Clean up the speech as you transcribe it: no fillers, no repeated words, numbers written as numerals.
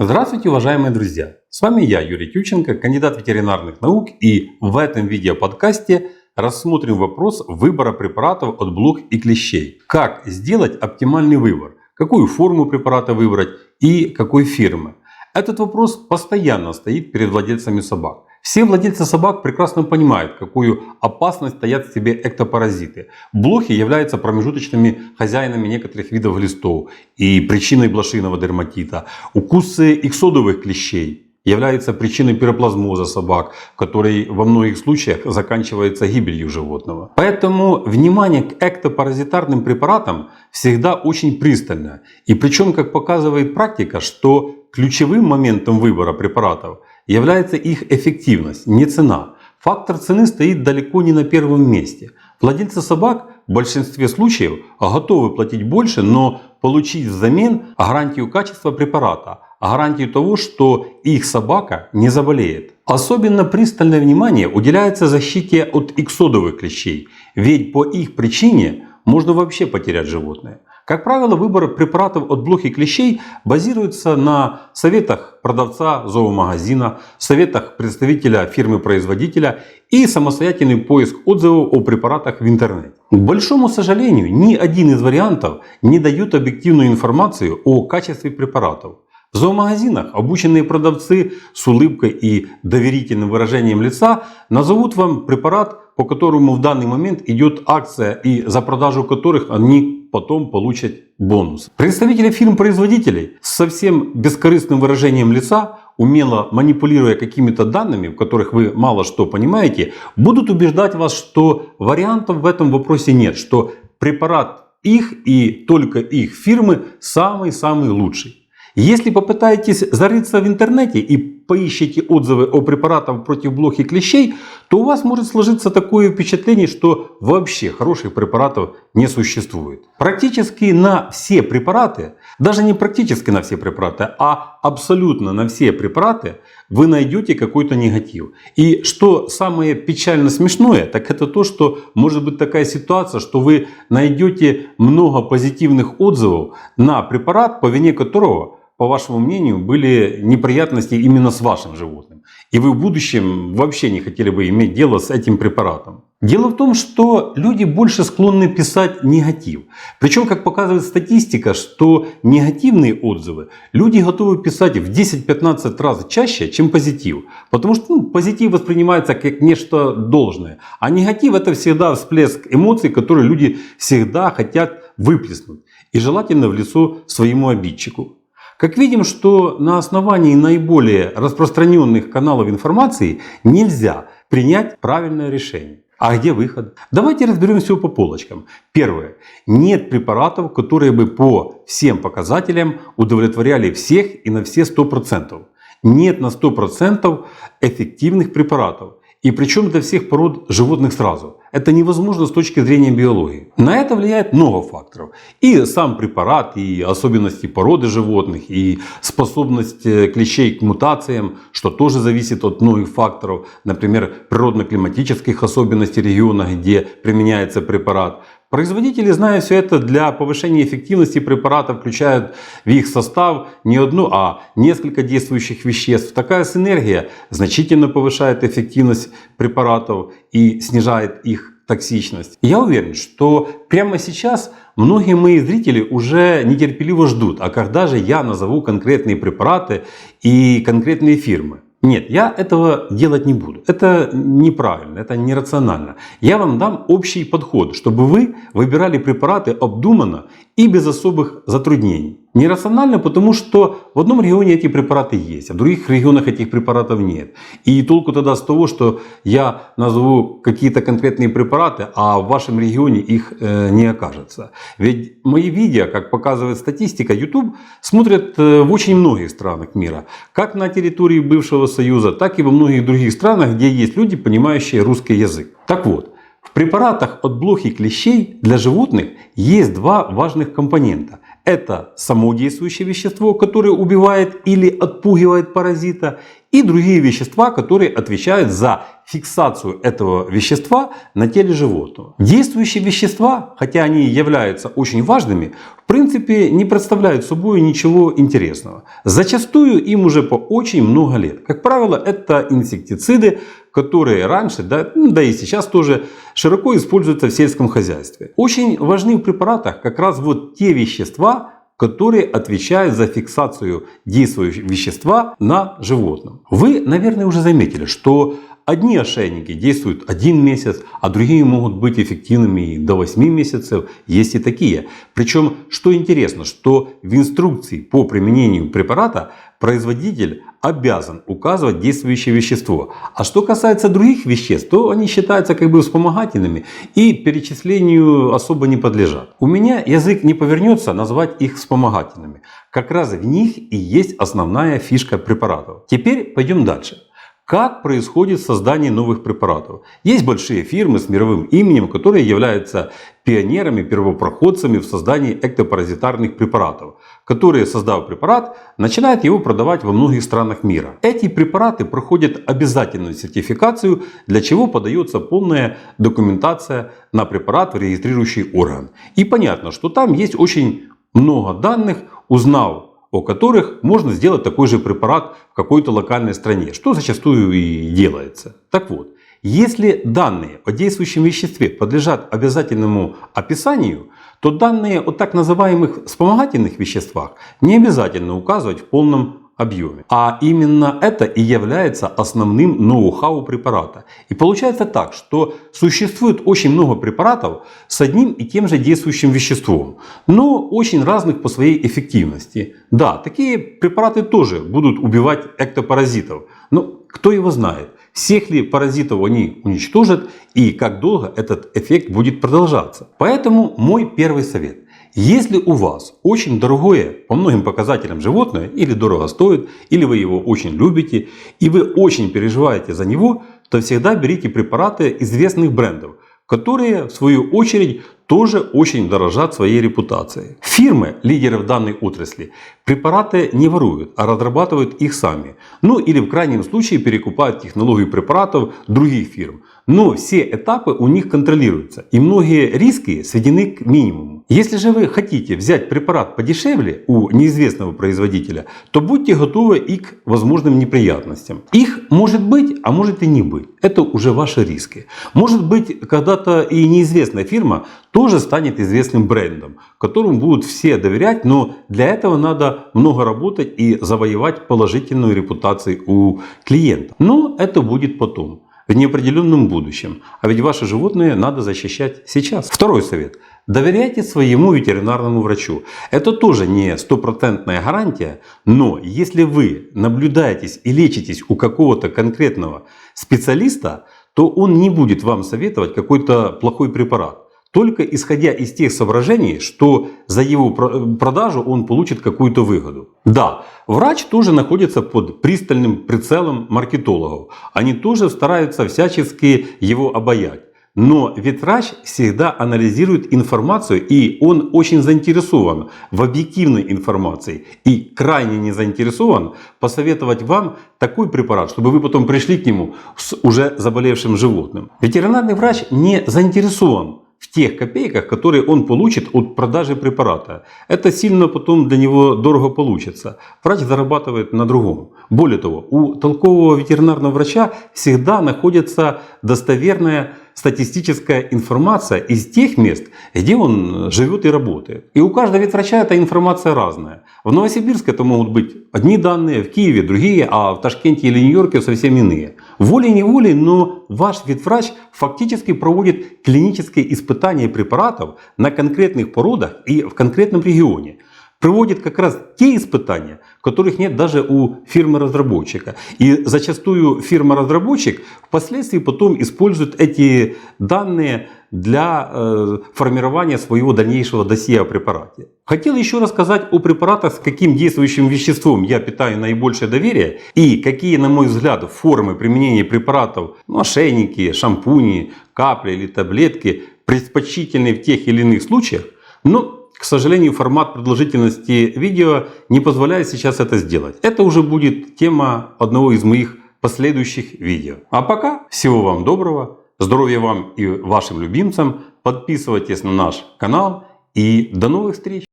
Здравствуйте, уважаемые друзья! С вами я, Юрий Тюченко, кандидат ветеринарных наук, и в этом видеоподкасте рассмотрим вопрос выбора препаратов от блох и клещей. Как сделать оптимальный выбор, какую форму препарата выбрать и какой фирмы. Этот вопрос постоянно стоит перед владельцами собак. Все владельцы собак прекрасно понимают, какую опасность таят в себе эктопаразиты. Блохи являются промежуточными хозяинами некоторых видов глистов и причиной блошиного дерматита. Укусы иксодовых клещей являются причиной пироплазмоза собак, который во многих случаях заканчивается гибелью животного. Поэтому внимание к эктопаразитарным препаратам всегда очень пристальное. И причем, как показывает практика, что ключевым моментом выбора препаратов является их эффективность, не цена. Фактор цены стоит далеко не на первом месте. Владельцы собак в большинстве случаев готовы платить больше, но получить взамен гарантию качества препарата, гарантию того, что их собака не заболеет. Особенно пристальное внимание уделяется защите от иксодовых клещей, ведь по их причине можно вообще потерять животное. Как правило, выбор препаратов от блох и клещей базируется на советах продавца зоомагазина, советах представителя фирмы-производителя и самостоятельный поиск отзывов о препаратах в интернете. К большому сожалению, ни один из вариантов не дает объективную информацию о качестве препаратов. В зоомагазинах обученные продавцы с улыбкой и доверительным выражением лица назовут вам препарат, по которому в данный момент идет акция и за продажу которых они потом получат бонус. Представители фирм-производителей с совсем бескорыстным выражением лица, умело манипулируя какими-то данными, в которых вы мало что понимаете, будут убеждать вас, что вариантов в этом вопросе нет, что препарат их и только их фирмы самый-самый лучший. Если попытаетесь зарыться в интернете и поищите отзывы о препаратах против блох и клещей, то у вас может сложиться такое впечатление, что вообще хороших препаратов не существует. Практически на все препараты, даже не практически на все препараты, а абсолютно на все препараты вы найдете какой-то негатив. И что самое печально смешное, так это то, что может быть такая ситуация, что вы найдете много позитивных отзывов на препарат, по вине которого, по вашему мнению, были неприятности именно с вашим животным. И вы в будущем вообще не хотели бы иметь дело с этим препаратом. Дело в том, что люди больше склонны писать негатив. Причем, как показывает статистика, что негативные отзывы люди готовы писать в 10-15 раз чаще, чем позитив. Потому что позитив воспринимается как нечто должное. А негатив — это всегда всплеск эмоций, которые люди всегда хотят выплеснуть. И желательно в лицо своему обидчику. Как видим, что на основании наиболее распространенных каналов информации нельзя принять правильное решение. А где выход? Давайте разберем все по полочкам. Первое. Нет препаратов, которые бы по всем показателям удовлетворяли всех и на все 100%. Нет на 100% эффективных препаратов. И причем для всех пород животных сразу. Это невозможно с точки зрения биологии. На это влияет много факторов. И сам препарат, и особенности породы животных, и способность клещей к мутациям, что тоже зависит от многих факторов. Например, природно-климатических особенностей региона, где применяется препарат. Производители, зная все это, для повышения эффективности препарата включают в их состав не одну, а несколько действующих веществ. Такая синергия значительно повышает эффективность препаратов и снижает их токсичность. Я уверен, что прямо сейчас многие мои зрители уже нетерпеливо ждут, а когда же я назову конкретные препараты и конкретные фирмы. Нет, я этого делать не буду. Это неправильно, это нерационально. Я вам дам общий подход, чтобы вы выбирали препараты обдуманно и без особых затруднений. Нерационально, потому что в одном регионе эти препараты есть, а в других регионах этих препаратов нет. И толку тогда с того, что я назову какие-то конкретные препараты, а в вашем регионе их не окажется. Ведь мои видео, как показывает статистика, YouTube смотрят в очень многих странах мира. Как на территории бывшего Союза, так и во многих других странах, где есть люди, понимающие русский язык. Так вот, в препаратах от блох и клещей для животных есть два важных компонента. Это само действующее вещество, которое убивает или отпугивает паразита, и другие вещества, которые отвечают за фиксацию этого вещества на теле животного. Действующие вещества, хотя они являются очень важными, в принципе не представляют собой ничего интересного. Зачастую им уже по очень много лет. Как правило, это инсектициды, которые раньше, да и сейчас тоже широко используются в сельском хозяйстве. Очень важны в препаратах как раз вот те вещества, которые отвечают за фиксацию действующего вещества на животном. Вы, наверное, уже заметили, что одни ошейники действуют 1 месяц, а другие могут быть эффективными и до 8 месяцев. Есть и такие. Причем, что интересно, что в инструкции по применению препарата производитель обязан указывать действующее вещество. А что касается других веществ, то они считаются как бы вспомогательными и перечислению особо не подлежат. У меня язык не повернется назвать их вспомогательными. Как раз в них и есть основная фишка препаратов. Теперь пойдем дальше. Как происходит создание новых препаратов? Есть большие фирмы с мировым именем, которые являются пионерами, первопроходцами в создании эктопаразитарных препаратов, которые, создав препарат, начинают его продавать во многих странах мира. Эти препараты проходят обязательную сертификацию, для чего подается полная документация на препарат в регистрирующий орган. И понятно, что там есть очень много данных, узнав о которых можно сделать такой же препарат в какой-то локальной стране, что зачастую и делается. Так вот, если данные о действующем веществе подлежат обязательному описанию, то данные о так называемых вспомогательных веществах не обязательно указывать в полном объеме. А именно это и является основным ноу-хау препарата. И получается так, что существует очень много препаратов с одним и тем же действующим веществом, но очень разных по своей эффективности. Да, такие препараты тоже будут убивать эктопаразитов, но кто его знает, всех ли паразитов они уничтожат и как долго этот эффект будет продолжаться. Поэтому мой первый совет. Если у вас очень дорогое по многим показателям животное, или дорого стоит, или вы его очень любите, и вы очень переживаете за него, то всегда берите препараты известных брендов, которые в свою очередь тоже очень дорожат своей репутацией. Фирмы, лидеры в данной отрасли, препараты не воруют, а разрабатывают их сами. Ну или в крайнем случае перекупают технологию препаратов других фирм. Но все этапы у них контролируются, и многие риски сведены к минимуму. Если же вы хотите взять препарат подешевле у неизвестного производителя, то будьте готовы и к возможным неприятностям. Их может быть, а может и не быть. Это уже ваши риски. Может быть, когда-то и неизвестная фирма тоже станет известным брендом, которому будут все доверять, но для этого надо много работать и завоевать положительную репутацию у клиента. Но это будет потом, в неопределенном будущем. А ведь ваши животные надо защищать сейчас. Второй совет. Доверяйте своему ветеринарному врачу. Это тоже не стопроцентная гарантия, но если вы наблюдаетесь и лечитесь у какого-то конкретного специалиста, то он не будет вам советовать какой-то плохой препарат. Только исходя из тех соображений, что за его продажу он получит какую-то выгоду. Да, врач тоже находится под пристальным прицелом маркетологов. Они тоже стараются всячески его обаять. Но ветврач всегда анализирует информацию, и он очень заинтересован в объективной информации. И крайне не заинтересован посоветовать вам такой препарат, чтобы вы потом пришли к нему с уже заболевшим животным. Ветеринарный врач не заинтересован в тех копейках, которые он получит от продажи препарата. Это сильно потом для него дорого получится. Врач зарабатывает на другом. Более того, у толкового ветеринарного врача всегда находится достоверная статистическая информация из тех мест, где он живет и работает. И у каждого ветврача эта информация разная. В Новосибирске это могут быть одни данные, в Киеве другие, а в Ташкенте или Нью-Йорке совсем иные. Волей-неволей, но ваш ветврач фактически проводит клинические испытания препаратов на конкретных породах и в конкретном регионе. Проводит как раз те испытания, которых нет даже у фирмы-разработчика. И зачастую фирма-разработчик впоследствии потом использует эти данные для формирования своего дальнейшего досье о препарате. Хотел еще рассказать о препаратах, с каким действующим веществом я питаю наибольшее доверие и какие, на мой взгляд, формы применения препаратов, ошейники, шампуни, капли или таблетки предпочтительны в тех или иных случаях. Но к сожалению, формат продолжительности видео не позволяет сейчас это сделать. Это уже будет тема одного из моих последующих видео. А пока всего вам доброго, здоровья вам и вашим любимцам, подписывайтесь на наш канал и до новых встреч!